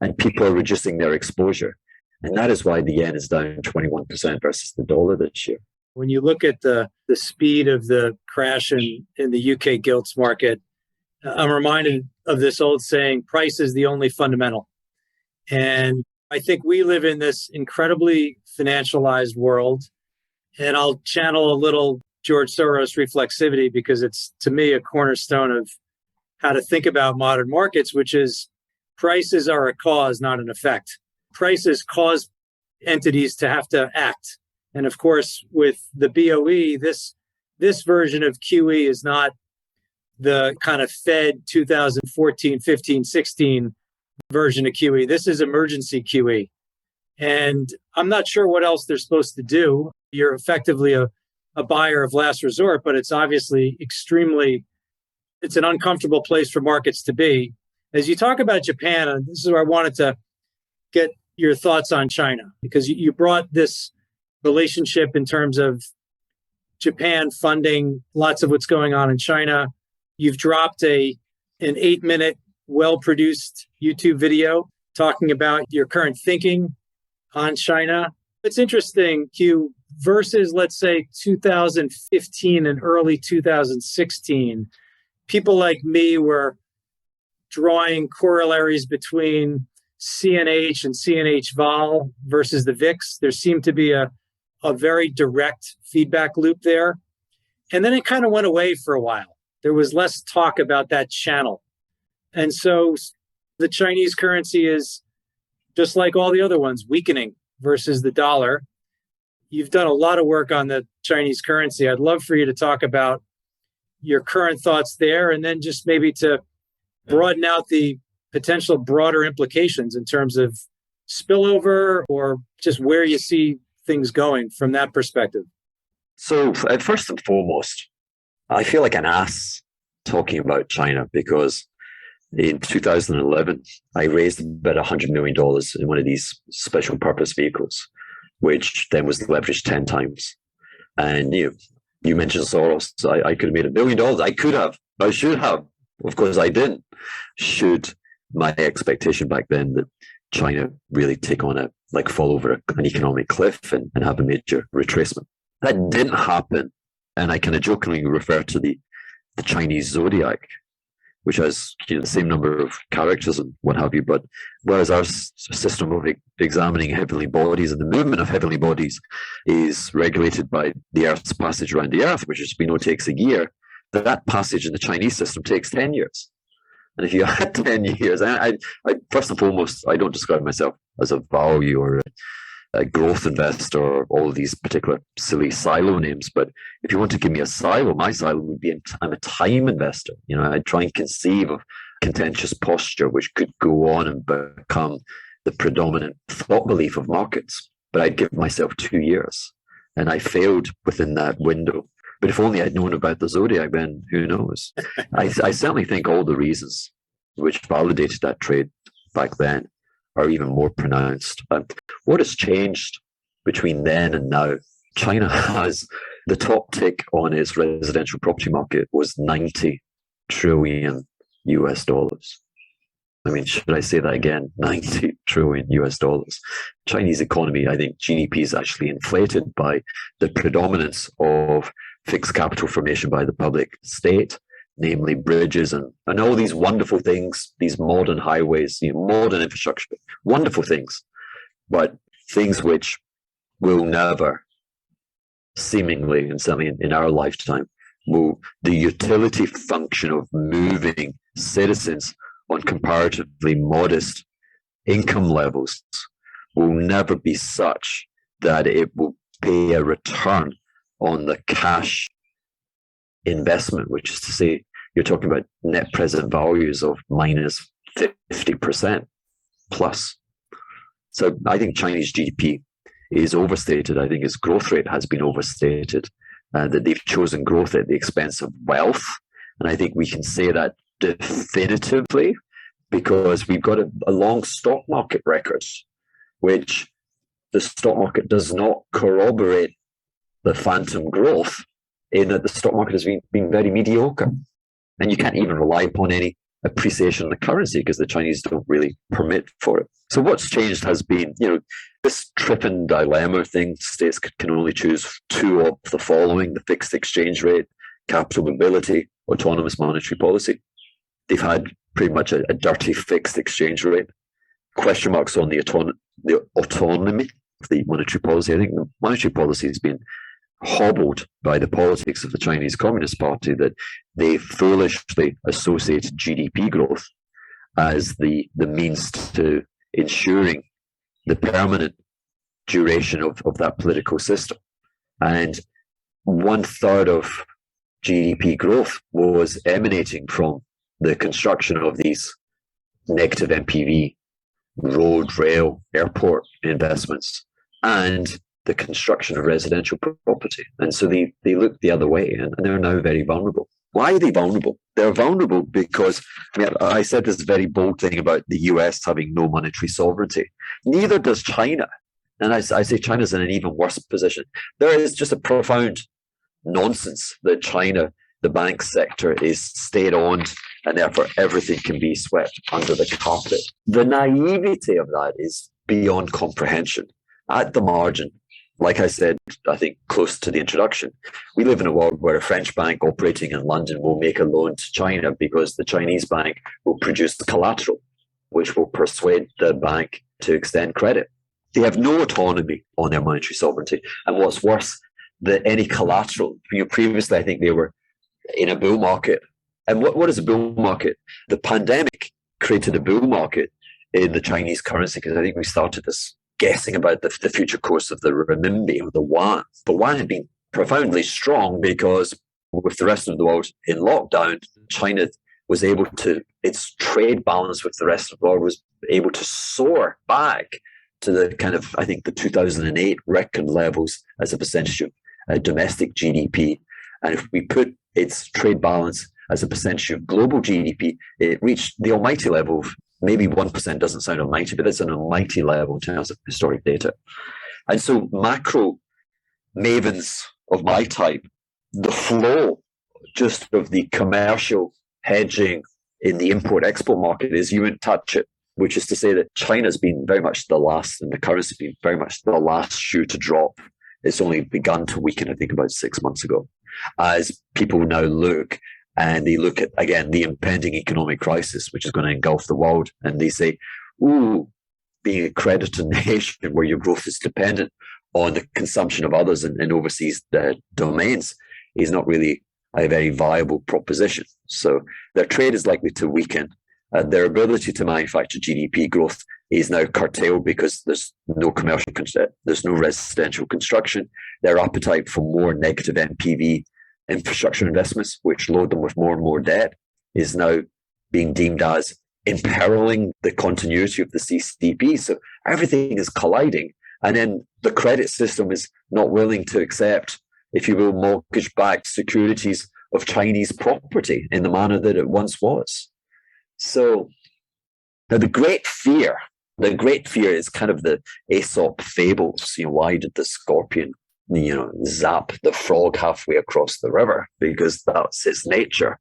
And people are reducing their exposure. And that is why the yen is down 21% versus the dollar this year. When you look at the speed of the crash in the UK gilts market, I'm reminded of this old saying, price is the only fundamental. And I think we live in this incredibly financialized world. And I'll channel a little George Soros reflexivity because it's, to me, a cornerstone of how to think about modern markets, which is prices are a cause, not an effect. Prices cause entities to have to act. And of course, with the BOE, this version of QE is not the kind of Fed 2014, 15, 16 version of QE. This is emergency QE. And I'm not sure what else they're supposed to do. You're effectively a buyer of last resort, but it's obviously extremely it's an uncomfortable place for markets to be. As you talk about Japan, and this is where I wanted to get your thoughts on China, because you brought this relationship in terms of Japan funding lots of what's going on in China. You've dropped an 8-minute, well-produced YouTube video talking about your current thinking on China. It's interesting, Hugh, versus, let's say, 2015 and early 2016, people like me were drawing corollaries between CNH and CNH vol versus the VIX. There seemed to be a very direct feedback loop there. And then it kind of went away for a while. There was less talk about that channel. And so the Chinese currency is, just like all the other ones, weakening versus the dollar. You've done a lot of work on the Chinese currency. I'd love for you to talk about your current thoughts there, and then just maybe to broaden out the potential broader implications in terms of spillover or just where you see things going from that perspective. So first and foremost, I feel like an ass talking about China because in 2011, I raised about $100 million in one of these special purpose vehicles, which then was leveraged 10 times. And you mentioned Soros. I could have made $1 billion. I should have. Of course, I didn't. Should my expectation back then that China really fall over an economic cliff and have a major retracement. That didn't happen. And I kind of jokingly refer to the Chinese zodiac, which has the same number of characters and what have you. But whereas our system of examining heavenly bodies and the movement of heavenly bodies is regulated by the Earth's passage around the Earth, which as we know takes a year, that passage in the Chinese system takes 10 years. And if you had 10 years, I first and foremost, I don't describe myself as a value or a growth investor or all of these particular silly silo names. But if you want to give me a silo, my silo would be I'm a time investor. I try and conceive of contentious posture, which could go on and become the predominant thought belief of markets. But I'd give myself 2 years. And I failed within that window. But if only I'd known about the zodiac, then who knows? I certainly think all the reasons which validated that trade back then are even more pronounced. What has changed between then and now? China has the top tick on its residential property market was $90 trillion US dollars. I mean, should I say that again? $90 trillion US dollars. Chinese economy, I think GDP is actually inflated by the predominance of fixed capital formation by the public state, namely bridges and all these wonderful things, these modern highways, modern infrastructure, wonderful things, but things which will never, seemingly, and certainly in our lifetime, the utility function of moving citizens on comparatively modest income levels will never be such that it will pay a return on the cash investment, which is to say, you're talking about net present values of minus 50% plus. So I think Chinese GDP is overstated. I think its growth rate has been overstated, that they've chosen growth at the expense of wealth. And I think we can say that definitively because we've got a long stock market record, which the stock market does not corroborate the phantom growth in that the stock market has been very mediocre. And you can't even rely upon any appreciation in the currency because the Chinese don't really permit for it. So what's changed has been, this tripping dilemma thing. States can only choose two of the following: the fixed exchange rate, capital mobility, autonomous monetary policy. They've had pretty much a dirty fixed exchange rate. Question marks on the autonomy of the monetary policy. I think the monetary policy has been hobbled by the politics of the Chinese Communist Party, that they foolishly associated GDP growth as the means to ensuring the permanent duration of that political system. And 1/3 of GDP growth was emanating from the construction of these negative NPV road, rail, airport investments and the construction of residential property. And so they looked the other way, and they're now very vulnerable. Why are they vulnerable? They're vulnerable because, I said this very bold thing about the US having no monetary sovereignty. Neither does China. And I say China's in an even worse position. There is just a profound nonsense that China, the bank sector, is state-owned and therefore everything can be swept under the carpet. The naivety of that is beyond comprehension. At the margin, like I said, I think close to the introduction, we live in a world where a French bank operating in London will make a loan to China because the Chinese bank will produce the collateral, which will persuade the bank to extend credit. They have no autonomy on their monetary sovereignty. And what's worse, that any collateral, previously I think they were in a bull market. And what is a bull market? The pandemic created a bull market in the Chinese currency because I think we started this guessing about the future course of the renminbi or the yuan. But yuan had been profoundly strong because with the rest of the world in lockdown, China was able to, its trade balance with the rest of the world was able to soar back to the kind of, I think, the 2008 record levels as a percentage of domestic GDP. And if we put its trade balance as a percentage of global GDP, it reached the almighty level of, maybe 1% doesn't sound almighty, but it's an almighty level in terms of historic data. And so macro mavens of my type, the flow just of the commercial hedging in the import-export market is you wouldn't touch it, which is to say that China's been very much the last, and the currency's been very much the last shoe to drop. It's only begun to weaken, I think, about 6 months ago. As people now look, and they look at, again, the impending economic crisis, which is going to engulf the world, and they say, ooh, being a creditor nation where your growth is dependent on the consumption of others in overseas domains is not really a very viable proposition. So their trade is likely to weaken. Their ability to manufacture GDP growth is now curtailed because there's no commercial, there's no residential construction. Their appetite for more negative NPV infrastructure investments, which load them with more and more debt, is now being deemed as imperiling the continuity of the CCP. So everything is colliding. And then the credit system is not willing to accept, if you will, mortgage-backed securities of Chinese property in the manner that it once was. So now the great fear is kind of the Aesop fables. Why did the scorpion, zap the frog halfway across the river? Because that's its nature.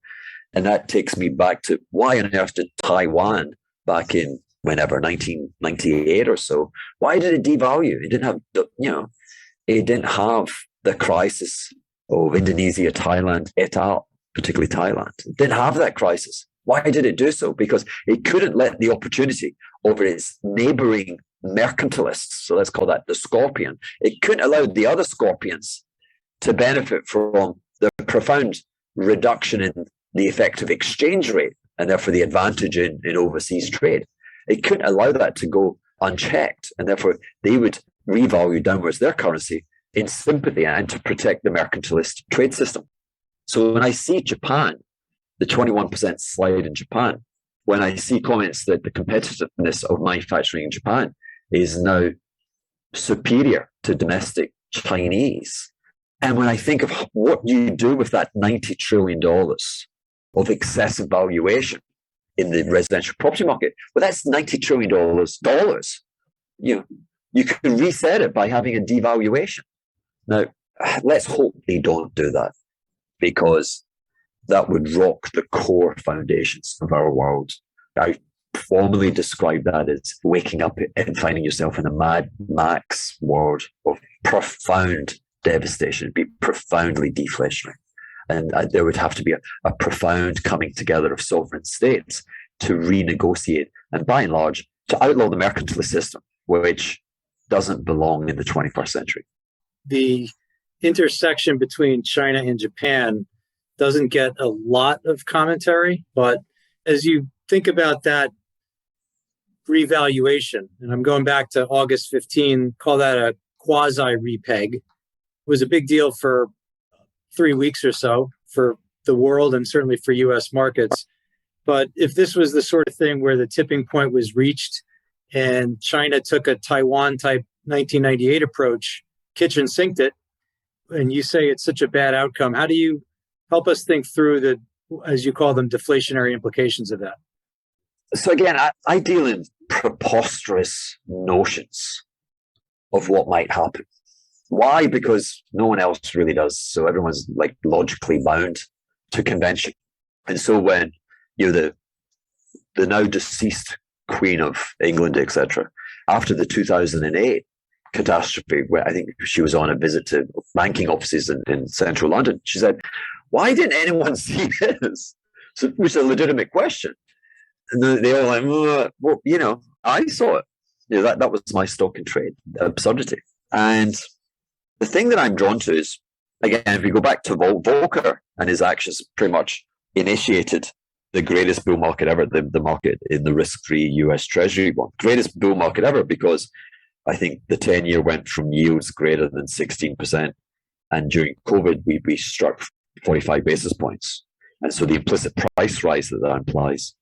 And that takes me back to why on earth did Taiwan back in whenever, 1998 or so, why did it devalue? It didn't have, it didn't have the crisis of Indonesia, Thailand, et al., particularly Thailand. It didn't have that crisis. Why did it do so? Because it couldn't let the opportunity over its neighboring mercantilists, so let's call that the scorpion, it couldn't allow the other scorpions to benefit from the profound reduction in the effective exchange rate and therefore the advantage in overseas trade. It couldn't allow that to go unchecked, and therefore they would revalue downwards their currency in sympathy and to protect the mercantilist trade system. So when I see Japan, the 21% slide in Japan, when I see comments that the competitiveness of manufacturing in Japan is now superior to domestic Chinese, and when I think of what you do with that $90 trillion of excessive valuation in the residential property market, well, that's $90 trillion dollars. You can reset it by having a devaluation. Now, let's hope they don't do that, because that would rock the core foundations of our world. I formally describe that as waking up and finding yourself in a Mad Max world of profound devastation. It'd be profoundly deflationary. And there would have to be a profound coming together of sovereign states to renegotiate and, by and large, to outlaw the mercantilist system, which doesn't belong in the 21st century. The intersection between China and Japan doesn't get a lot of commentary, but as you think about that revaluation, and I'm going back to August 15, call that a quasi-repeg, it was a big deal for 3 weeks or so for the world and certainly for U.S. markets. But if this was the sort of thing where the tipping point was reached and China took a Taiwan-type 1998 approach, kitchen sinked it, and you say it's such a bad outcome, how do you Help us think through the, as you call them, deflationary implications of that. So again, I deal in preposterous notions of what might happen. Why? Because no one else really does. So everyone's like logically bound to convention. And so when the now deceased Queen of England, etc., after the 2008 catastrophe, where I think she was on a visit to banking offices in central London, she said, "Why didn't anyone see this?" So, which is a legitimate question. And they were like, "Well, I saw it. That was my stock and trade absurdity." And the thing that I'm drawn to is, again, if we go back to Volcker and his actions, pretty much initiated the greatest bull market ever, the market in the risk-free US Treasury bond. Greatest bull market ever, because I think the 10-year went from yields greater than 16%. And during COVID, we struck 45 basis points. And so the implicit price rise that implies,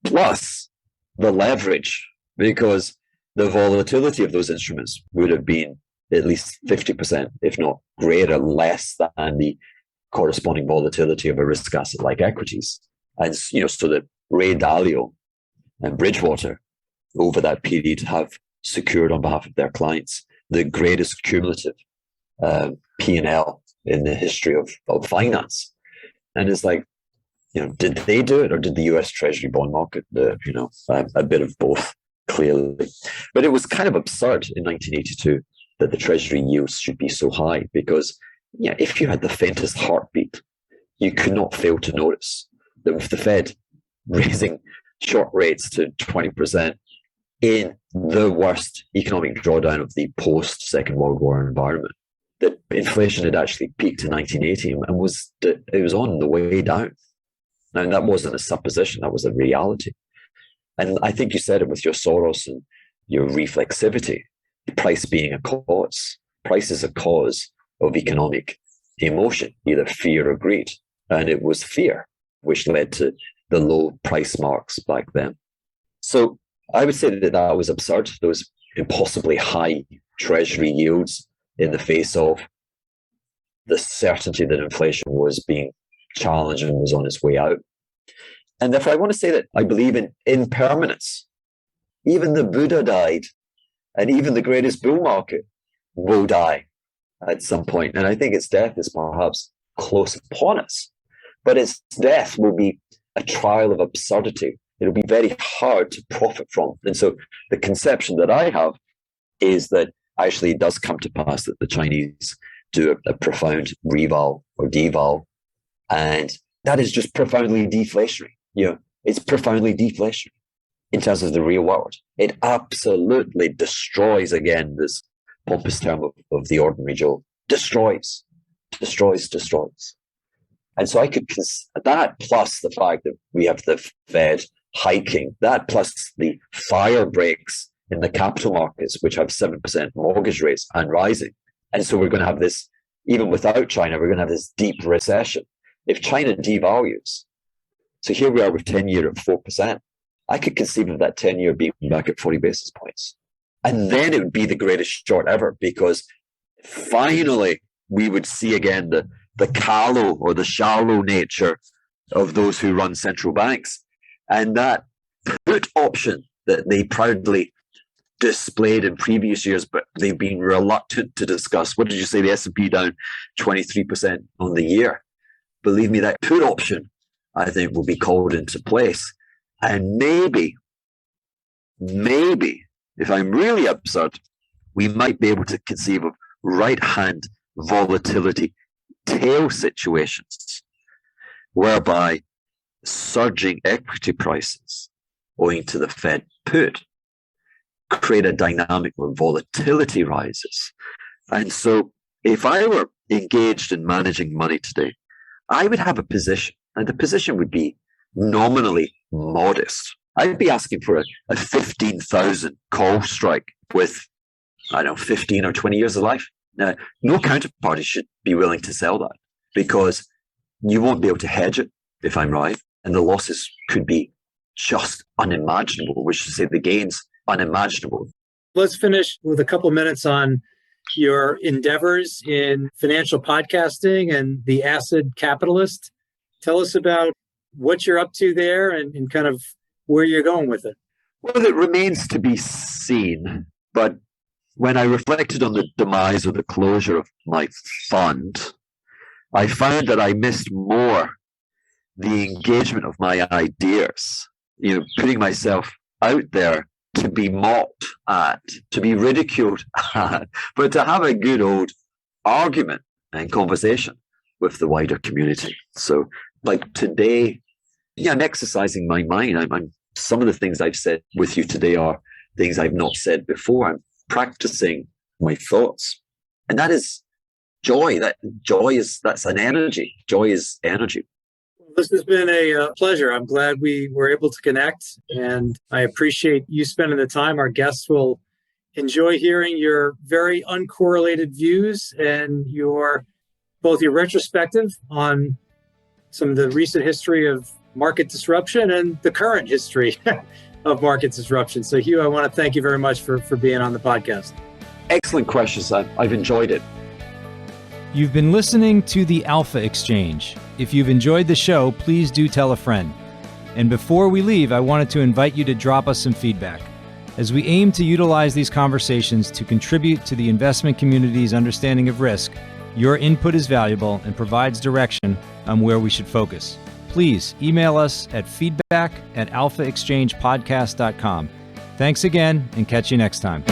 plus the leverage, because the volatility of those instruments would have been at least 50%, if not greater, less than the corresponding volatility of a risk asset like equities. And so that Ray Dalio and Bridgewater over that period have secured on behalf of their clients the greatest cumulative P&L in the history of finance. And it's like, did they do it, or did the US Treasury bond market? A bit of both, clearly. But it was kind of absurd in 1982 that the Treasury yields should be so high, because if you had the faintest heartbeat, you could not fail to notice that with the Fed raising short rates to 20% in the worst economic drawdown of the post-Second World War environment, that inflation had actually peaked in 1980 and it was on the way down. Now, that wasn't a supposition, that was a reality. And I think you said it with your Soros and your reflexivity, price being a cause. Price is a cause of economic emotion, either fear or greed. And it was fear which led to the low price marks back then. So I would say that was absurd. Those impossibly high Treasury yields in the face of the certainty that inflation was being challenged and was on its way out. And therefore, I want to say that I believe in impermanence. Even the Buddha died, and even the greatest bull market will die at some point. And I think its death is perhaps close upon us. But its death will be a trial of absurdity. It'll be very hard to profit from. And so the conception that I have is that actually it does come to pass that the Chinese do a profound reval or deval. And that is just profoundly deflationary. It's profoundly deflationary in terms of the real world. It absolutely destroys, again, this pompous term of the ordinary Joe. Destroys. And so I could, that plus the fact that we have the Fed hiking, that plus the fire breaks in the capital markets, which have 7% mortgage rates and rising. And so we're going to have this, even without China, we're going to have this deep recession. If China devalues, so here we are with 10-year at 4%, I could conceive of that 10-year being back at 40 basis points. And then it would be the greatest short ever, because finally we would see again the callow or the shallow nature of those who run central banks. And that put option that they proudly displayed in previous years, but they've been reluctant to discuss. What did you say? The S&P down 23% on the year. Believe me, that put option, I think, will be called into place. And maybe, if I'm really absurd, we might be able to conceive of right-hand volatility tail situations, whereby surging equity prices owing to the Fed put create a dynamic where volatility rises. And so if I were engaged in managing money today, I would have a position, and the position would be nominally modest. I'd be asking for a 15,000 call strike with, 15 or 20 years of life. Now, no counterparty should be willing to sell that, because you won't be able to hedge it, if I'm right, and the losses could be just unimaginable, which is to say the gains unimaginable. Let's finish with a couple minutes on your endeavors in financial podcasting and the Acid Capitalist. Tell us about what you're up to there and kind of where you're going with it. Well, it remains to be seen, but when I reflected on the demise or the closure of my fund, I found that I missed more the engagement of my ideas, putting myself out there to be mocked at, to be ridiculed at, but to have a good old argument and conversation with the wider community. So, like today, I'm exercising my mind. I'm some of the things I've said with you today are things I've not said before. I'm practicing my thoughts, and that is joy. That's an energy. Joy is energy. This has been a pleasure. I'm glad we were able to connect, and I appreciate you spending the time. Our guests will enjoy hearing your very uncorrelated views and both your retrospective on some of the recent history of market disruption and the current history of market disruption. So, Hugh, I want to thank you very much for being on the podcast. Excellent questions. I've enjoyed it. You've been listening to the Alpha Exchange. If you've enjoyed the show, please do tell a friend. And before we leave, I wanted to invite you to drop us some feedback, as we aim to utilize these conversations to contribute to the investment community's understanding of risk. Your input is valuable and provides direction on where we should focus. Please email us at feedback@alphaexchangepodcast.com. Thanks again, and catch you next time.